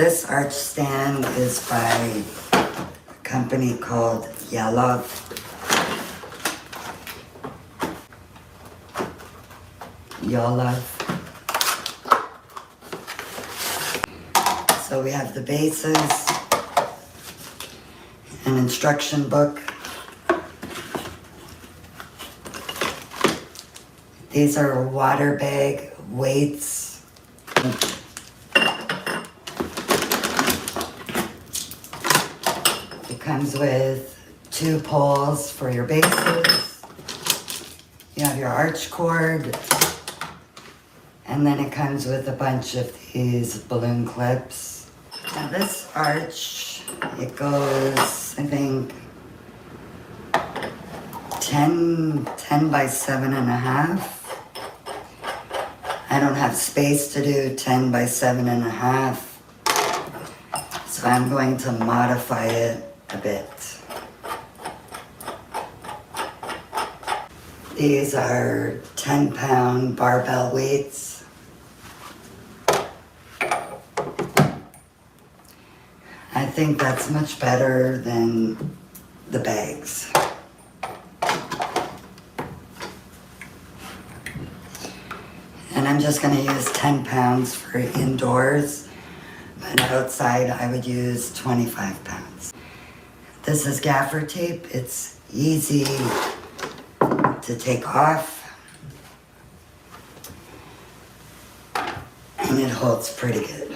This arch stand is by a company called Yallove. So we have the bases, an instruction book. These are water bag weights. It comes with 2 poles for your bases. You have your arch cord. And then it comes with a bunch of these balloon clips. Now this arch, it goes, I think, 10 by 7.5. I don't have space to do 10 by 7.5. So I'm going to modify it a bit. These are 10-pound barbell weights. I think that's much better than the bags. And I'm just going to use 10 pounds for indoors, but outside I would use 25 pounds. This is gaffer tape. It's easy to take off, and it holds pretty good.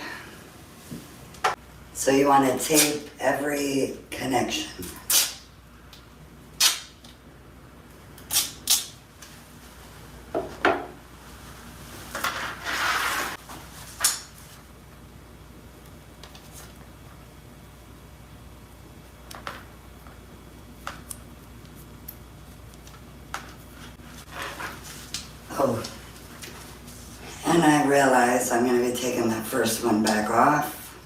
So you want to tape every connection. Oh, and I realize I'm going to be taking that first one back off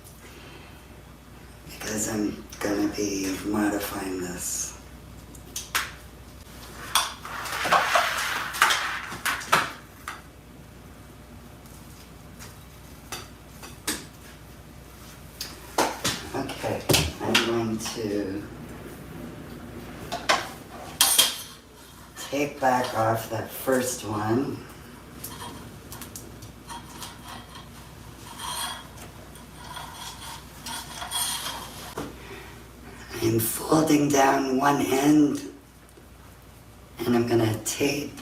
because I'm going to be modifying this. Okay, I'm going to take back off that first one. I'm folding down one end, and I'm going to tape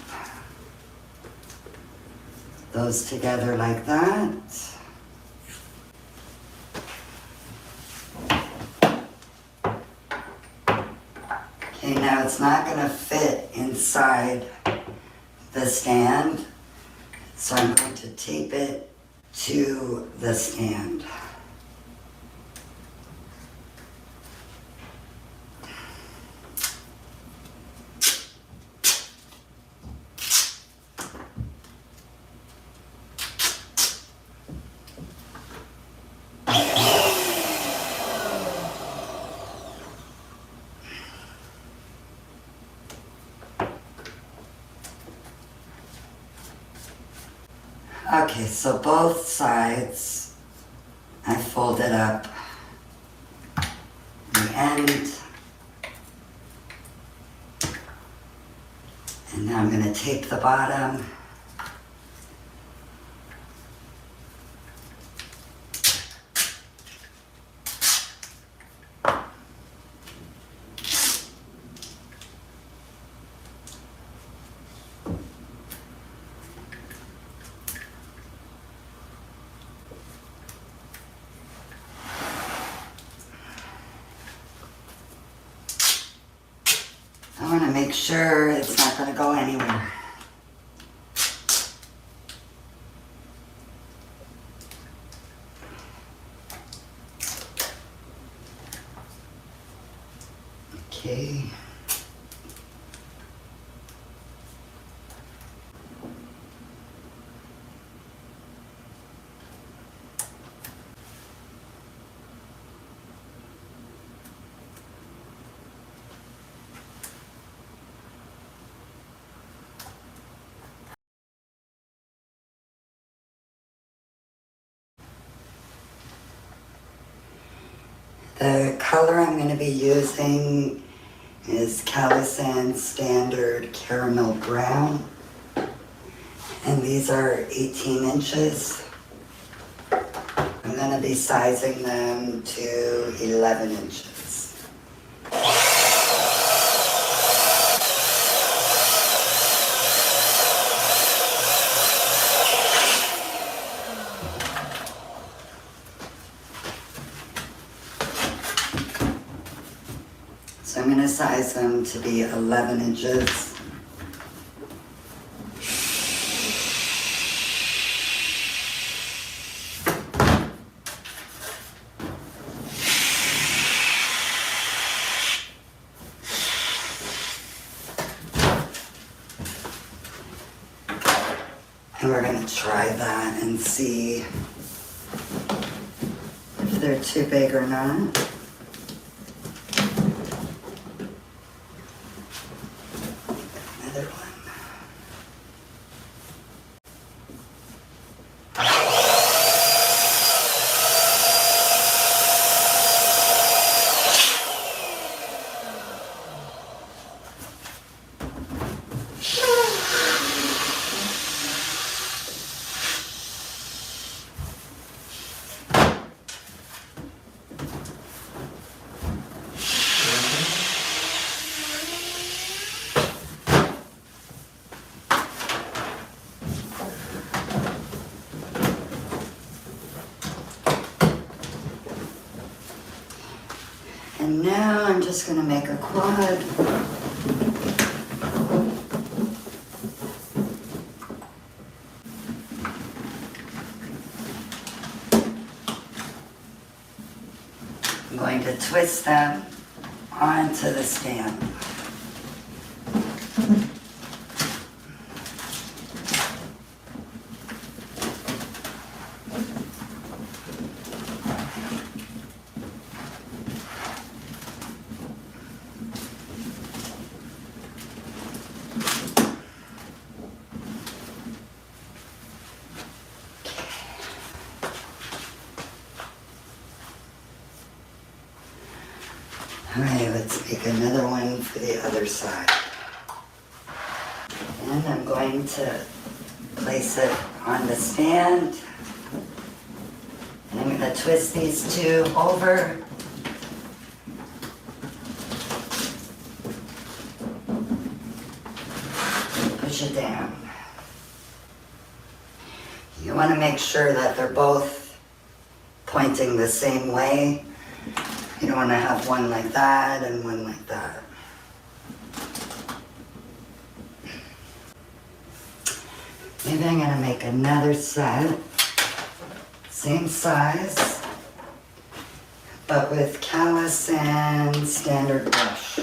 those together like that. Okay, now it's not going to fit inside the stand, so I'm going to tape it to the stand. Okay, so both sides I folded up the end, and now I'm going to tape the bottom. I want to make sure it's not going to go anywhere. Okay. The color I'm going to be using is Kalisan Standard Caramel Brown. And these are 18 inches. I'm going to be sizing them to 11 inches. So I'm going to size them to be 11 inches. And we're going to try that and see if they're too big or not. Another one. And now I'm just going to make a quad. I'm going to twist them onto the stand. Alright, let's make another one for the other side. And I'm going to place it on the stand. And I'm going to twist these two over. Push it down. You want to make sure that they're both pointing the same way. You don't want to have one like that and one like that. Maybe I'm going to make another set, same size, but with Kalisan Standard brush.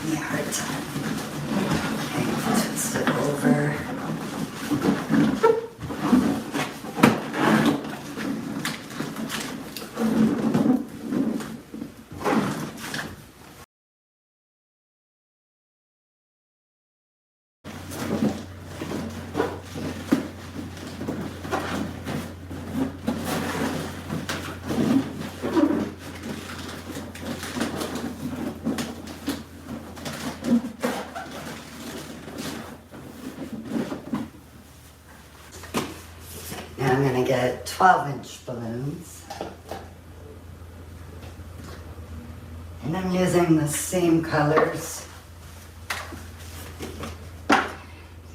Yeah, hard time. Twist it over. Now I'm going to get 12-inch balloons. And I'm using the same colors.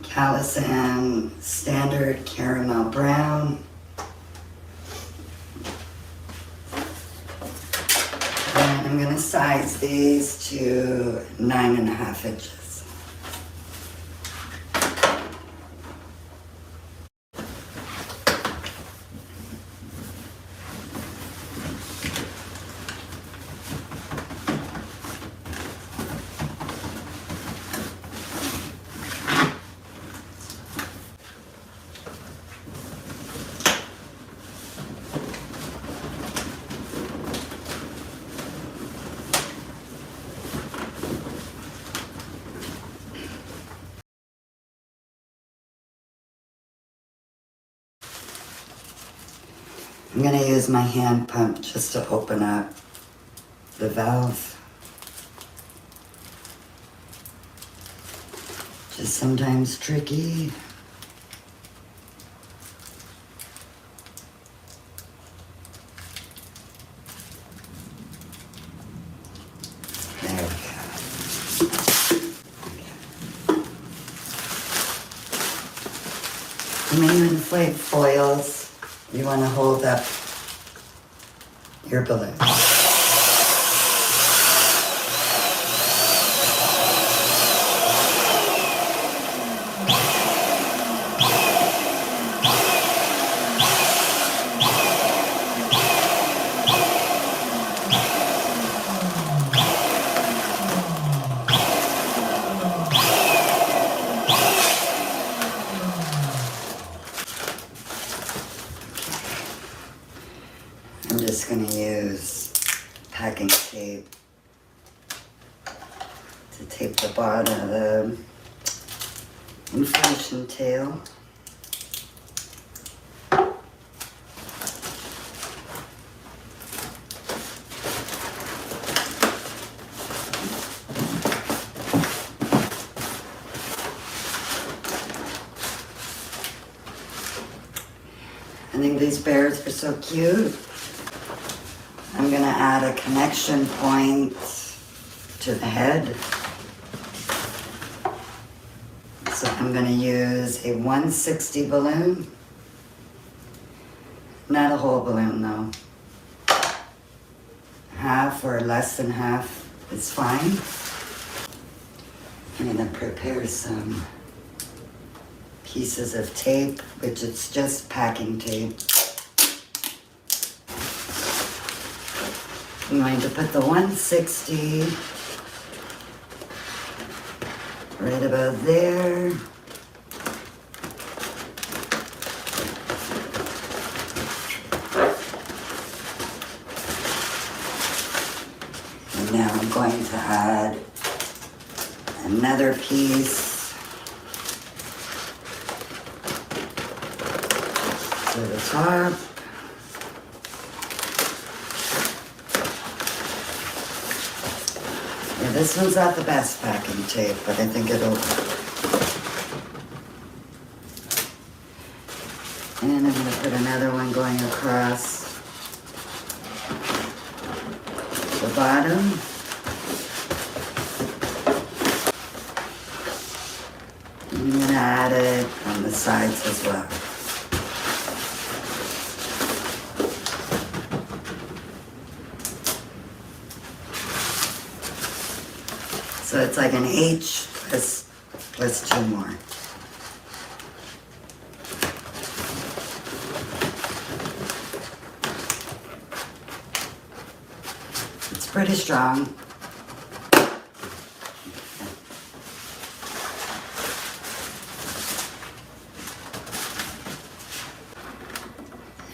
Kalisan Standard Caramel Brown. And I'm going to size these to 9.5 inches. I'm gonna use my hand pump just to open up the valve. Just sometimes tricky. There we go. When you inflate foils, you want to hold up your balloon. I'm just going to use packing tape to tape the bottom of the inflation tail. I think these bears are so cute. I'm gonna add a connection point to the head. So I'm gonna use a 160 balloon. Not a whole balloon though. Half or less than half is fine. I'm gonna prepare some pieces of tape, which is just packing tape. I'm going to put the 160 right about there. And now I'm going to add another piece to the top. Yeah, this one's not the best packing tape, but I think it'll work. And I'm going to put another one going across the bottom. And I'm going to add it on the sides as well. So it's like an H plus two more. It's pretty strong.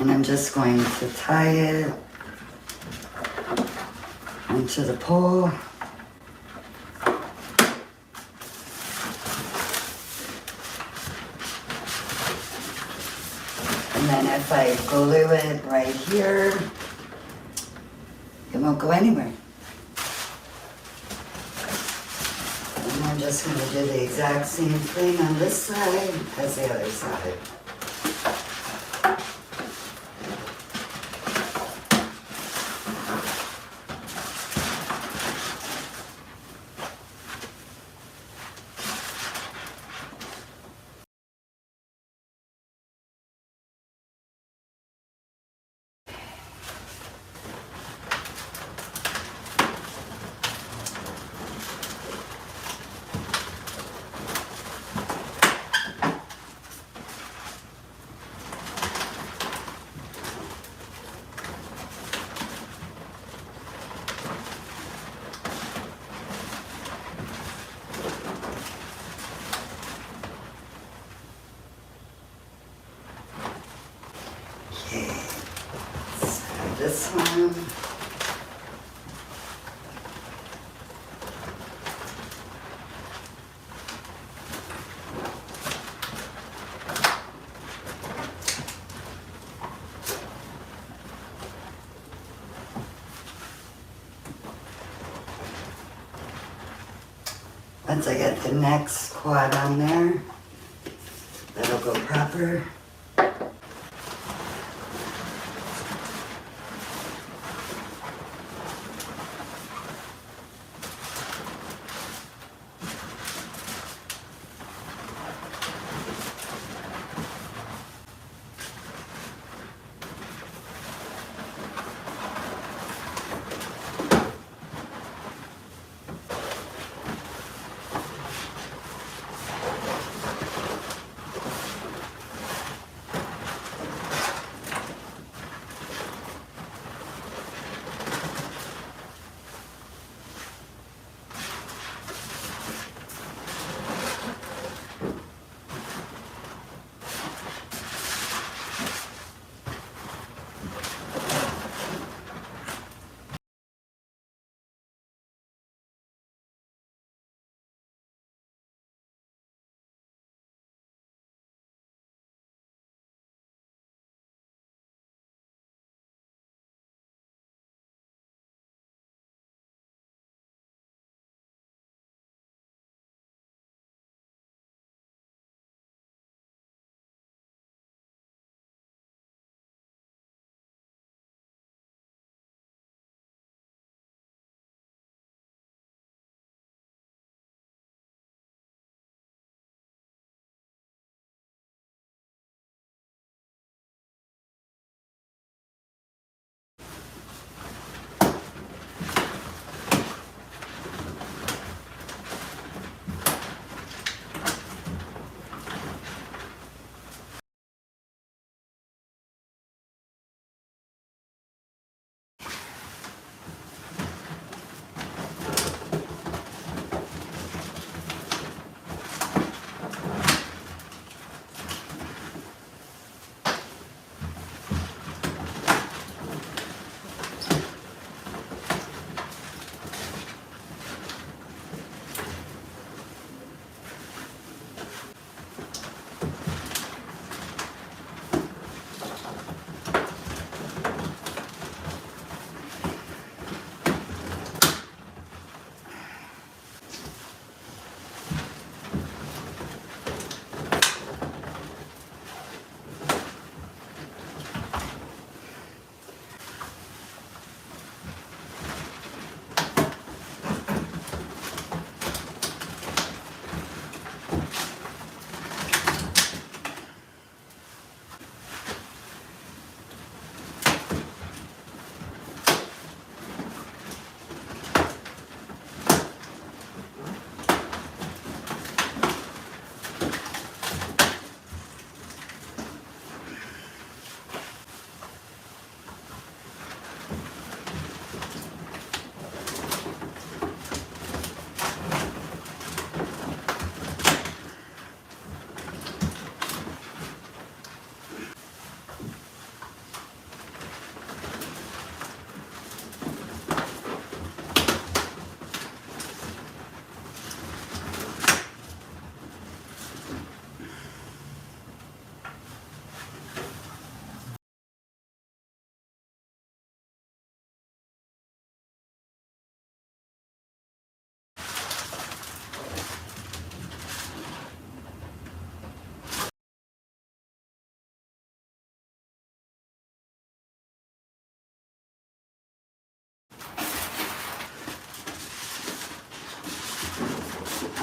And I'm just going to tie it onto the pole. And then if I glue it right here, it won't go anywhere. And I'm just going to do the exact same thing on this side as the other side. This one. Once I get the next quad on there, that'll go proper.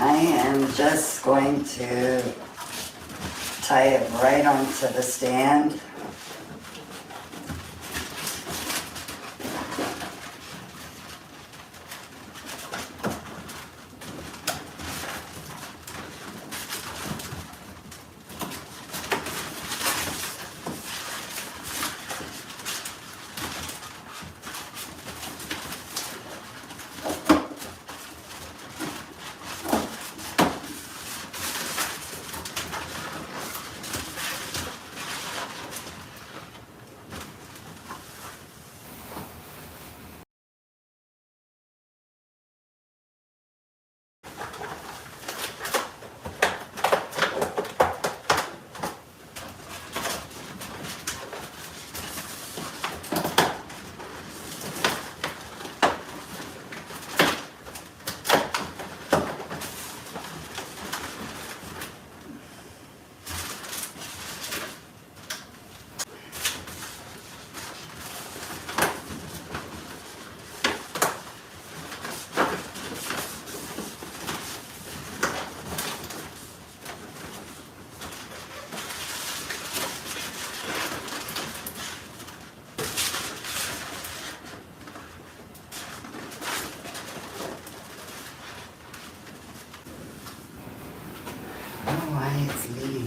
I am just going to tie it right onto the stand.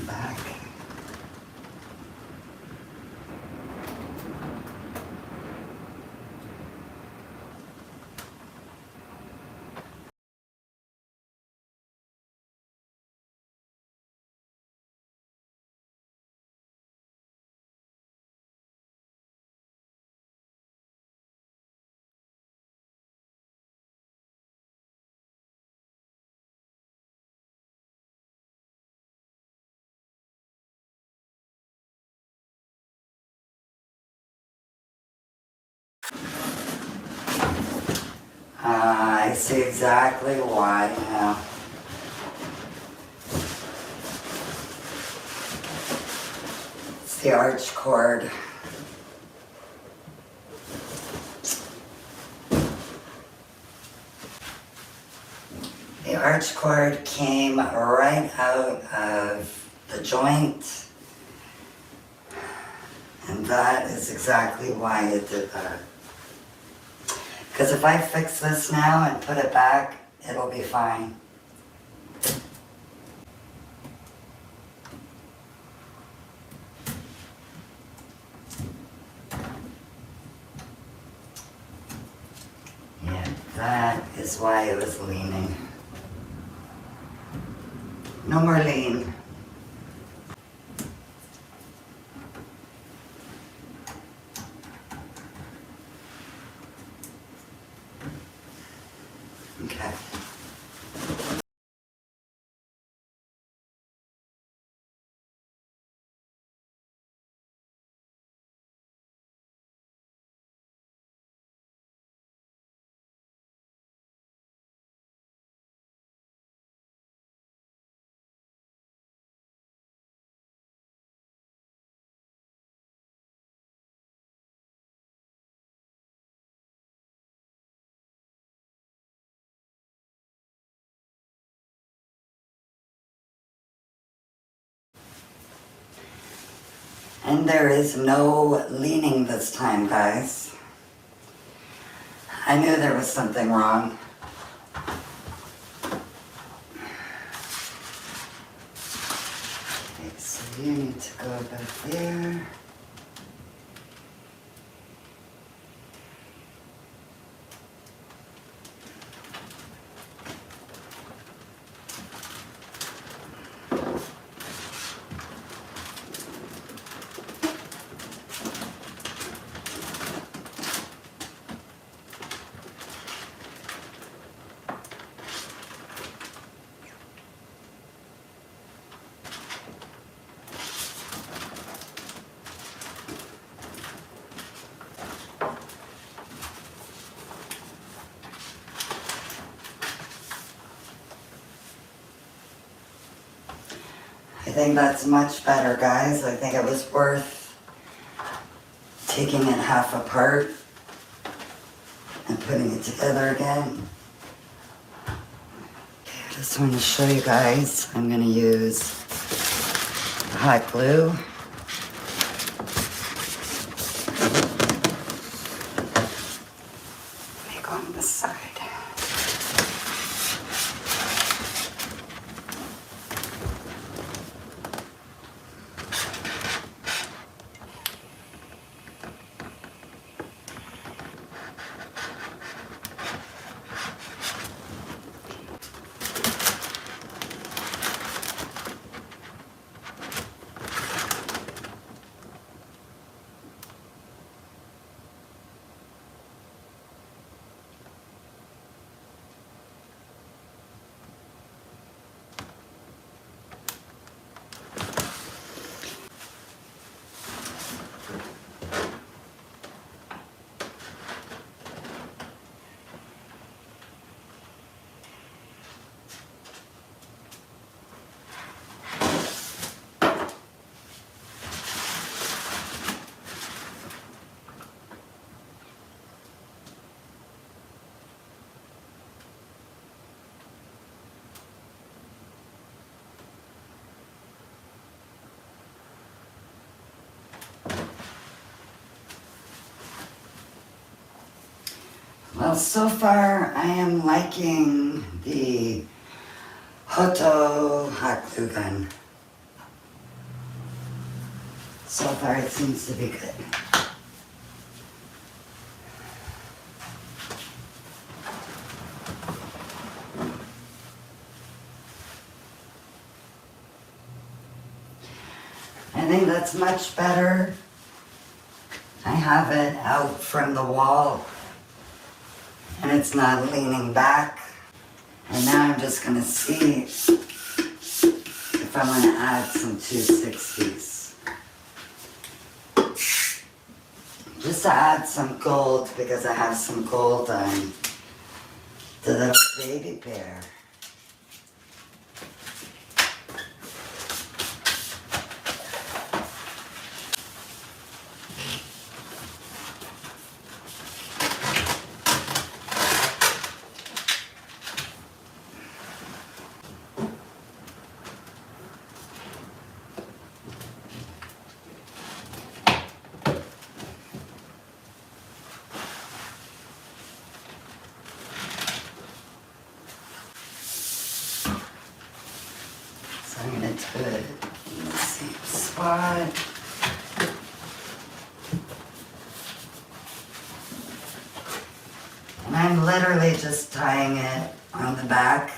back. I see exactly why now. It's the arch cord. The arch cord came right out of the joint, and that is exactly why it did that. Because if I fix this now and put it back, it'll be fine. Yeah, that is why it was leaning. No more lean. Okay. And there is no leaning this time, guys. I knew there was something wrong. Okay, so you need to go back there. I think that's much better, guys. I think it was worth taking it half apart and putting it together again. Okay, I just want to show you guys. I'm going to use hot glue. Let me go on this side. Well, so far I am liking the HOTO hot glue gun. So far it seems to be good. I think that's much better. I have it out from the wall and it's not leaning back. And now I'm just gonna see if I'm gonna add some 260s. Just to add some gold because I have some gold on the little baby bear. So I'm going to do it in the same spot. And I'm literally just tying it on the back.